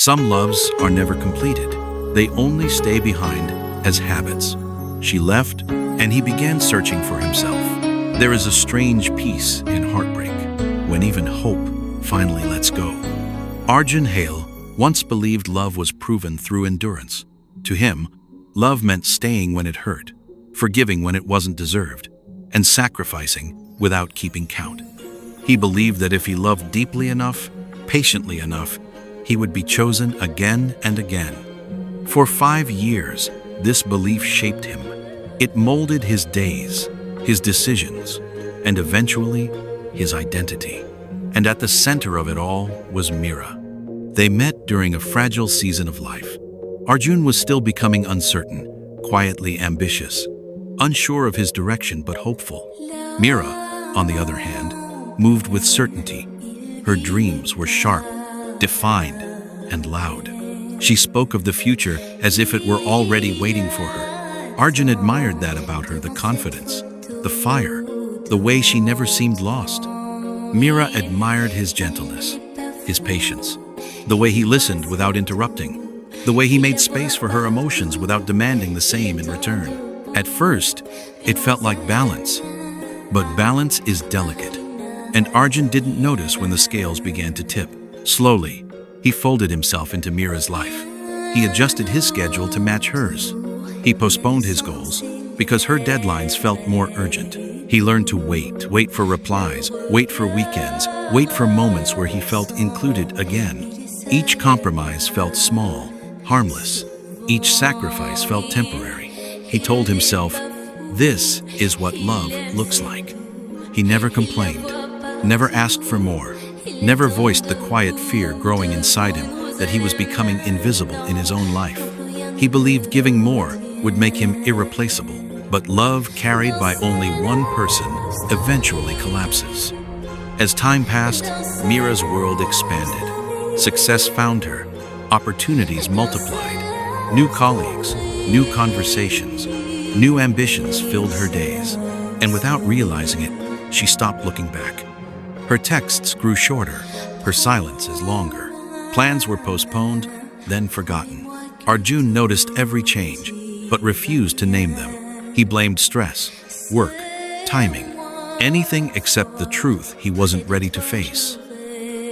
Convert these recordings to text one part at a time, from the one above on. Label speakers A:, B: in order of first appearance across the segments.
A: Some loves are never completed. They only stay behind as habits. She left, and he began searching for himself. There is a strange peace in heartbreak, when even hope finally lets go. Arjun Hale once believed love was proven through endurance. To him, love meant staying when it hurt, forgiving when it wasn't deserved, and sacrificing without keeping count. He believed that if he loved deeply enough, patiently enough, he would be chosen again and again. For 5 years, this belief shaped him. It molded his days, his decisions, and eventually, his identity. And at the center of it all was Mira. They met during a fragile season of life. Arjun was still becoming uncertain, quietly ambitious, unsure of his direction but hopeful. Mira, on the other hand, moved with certainty. Her dreams were sharp, defined, and loud. She spoke of the future as if it were already waiting for her. Arjun admired that about her, the confidence, the fire, the way she never seemed lost. Mira admired his gentleness, his patience, the way he listened without interrupting, the way he made space for her emotions without demanding the same in return. At first, it felt like balance, but balance is delicate, and Arjun didn't notice when the scales began to tip. Slowly, he folded himself into Mira's life. He adjusted his schedule to match hers. He postponed his goals because her deadlines felt more urgent. He learned to wait for replies, wait for weekends, wait for moments where he felt included again. Each compromise felt small, harmless. Each sacrifice felt temporary. He told himself, this is what love looks like. He never complained, never asked for more, never voiced the quiet fear growing inside him that he was becoming invisible in his own life. He believed giving more would make him irreplaceable, but love carried by only one person eventually collapses. As time passed, Mira's world expanded. Success found her, opportunities multiplied, new colleagues, new conversations, new ambitions filled her days, and without realizing it, she stopped looking back. Her texts grew shorter, her silences longer. Plans were postponed, then forgotten. Arjun noticed every change, but refused to name them. He blamed stress, work, timing, anything except the truth he wasn't ready to face.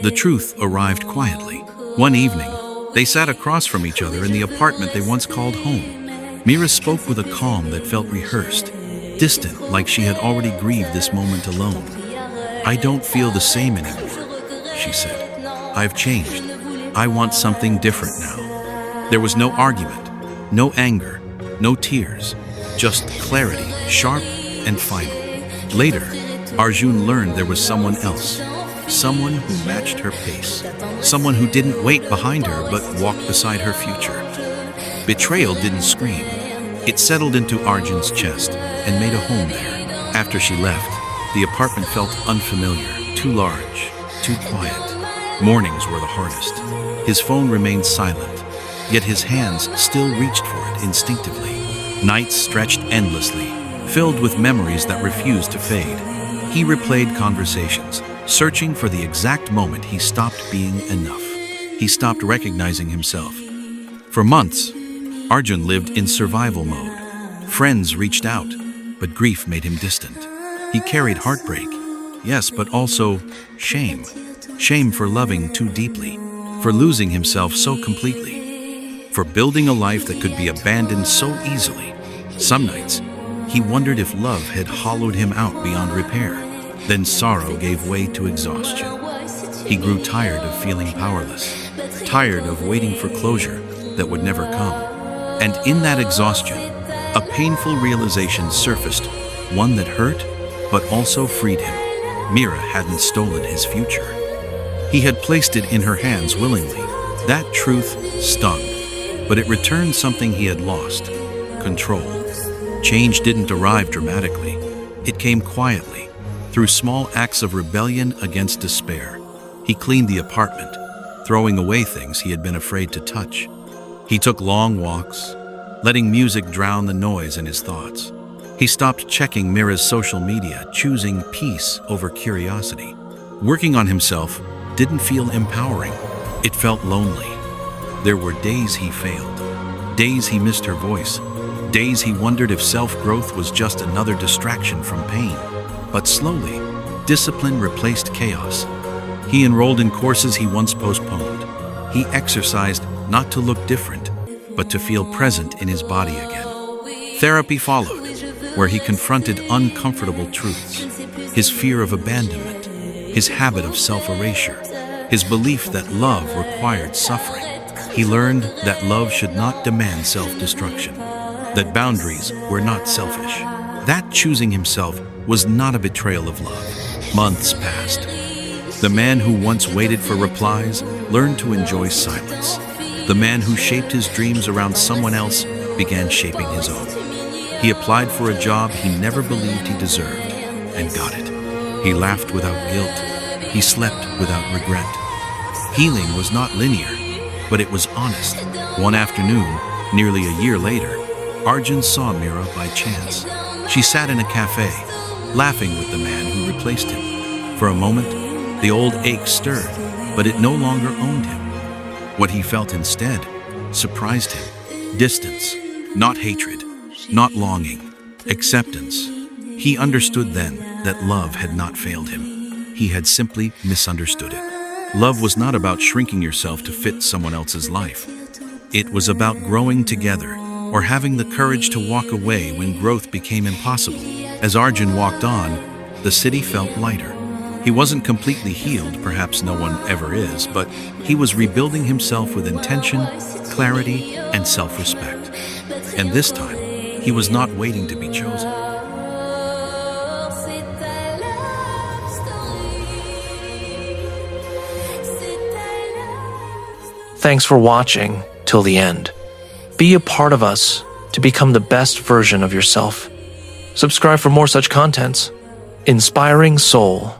A: The truth arrived quietly. One evening, they sat across from each other in the apartment they once called home. Mira spoke with a calm that felt rehearsed, distant, like she had already grieved this moment alone. "I don't feel the same anymore," she said. "I've changed. I want something different now." There was no argument, no anger, no tears, just clarity, sharp and final. Later, Arjun learned there was someone else, someone who matched her pace, someone who didn't wait behind her but walked beside her future. Betrayal didn't scream. It settled into Arjun's chest and made a home there. After she left, the apartment felt unfamiliar, too large, too quiet. Mornings were the hardest. His phone remained silent, yet his hands still reached for it instinctively. Nights stretched endlessly, filled with memories that refused to fade. He replayed conversations, searching for the exact moment he stopped being enough. He stopped recognizing himself. For months, Arjun lived in survival mode. Friends reached out, but grief made him distant. He carried heartbreak, yes, but also shame. Shame for loving too deeply, for losing himself so completely, for building a life that could be abandoned so easily. Some nights, he wondered if love had hollowed him out beyond repair. Then sorrow gave way to exhaustion. He grew tired of feeling powerless, tired of waiting for closure that would never come. And in that exhaustion, a painful realization surfaced, one that hurt, but also freed him. Mira hadn't stolen his future. He had placed it in her hands willingly. That truth stung, but it returned something he had lost: control. Change didn't arrive dramatically. It came quietly, through small acts of rebellion against despair. He cleaned the apartment, throwing away things he had been afraid to touch. He took long walks, letting music drown the noise in his thoughts. He stopped checking Mira's social media, choosing peace over curiosity. Working on himself didn't feel empowering. It felt lonely. There were days he failed, days he missed her voice, days he wondered if self-growth was just another distraction from pain. But slowly, discipline replaced chaos. He enrolled in courses he once postponed. He exercised not to look different, but to feel present in his body again. Therapy followed, where he confronted uncomfortable truths: his fear of abandonment, his habit of self-erasure, his belief that love required suffering. He learned that love should not demand self-destruction, that boundaries were not selfish, that choosing himself was not a betrayal of love. Months passed. The man who once waited for replies learned to enjoy silence. The man who shaped his dreams around someone else began shaping his own. He applied for a job he never believed he deserved, and got it. He laughed without guilt. He slept without regret. Healing was not linear, but it was honest. One afternoon, nearly a year later, Arjun saw Mira by chance. She sat in a cafe, laughing with the man who replaced him. For a moment, the old ache stirred, but it no longer owned him. What he felt instead surprised him. Distance, not hatred, not longing, acceptance. He understood then that love had not failed him. He had simply misunderstood it. Love was not about shrinking yourself to fit someone else's life. It was about growing together, or having the courage to walk away when growth became impossible. As Arjun walked on, the city felt lighter. He wasn't completely healed, perhaps no one ever is, but he was rebuilding himself with intention, clarity, and self-respect. And this time, he was not waiting to be chosen.
B: Thanks for watching till the end. Be a part of us to become the best version of yourself. Subscribe for more such contents. Inspiring Soul.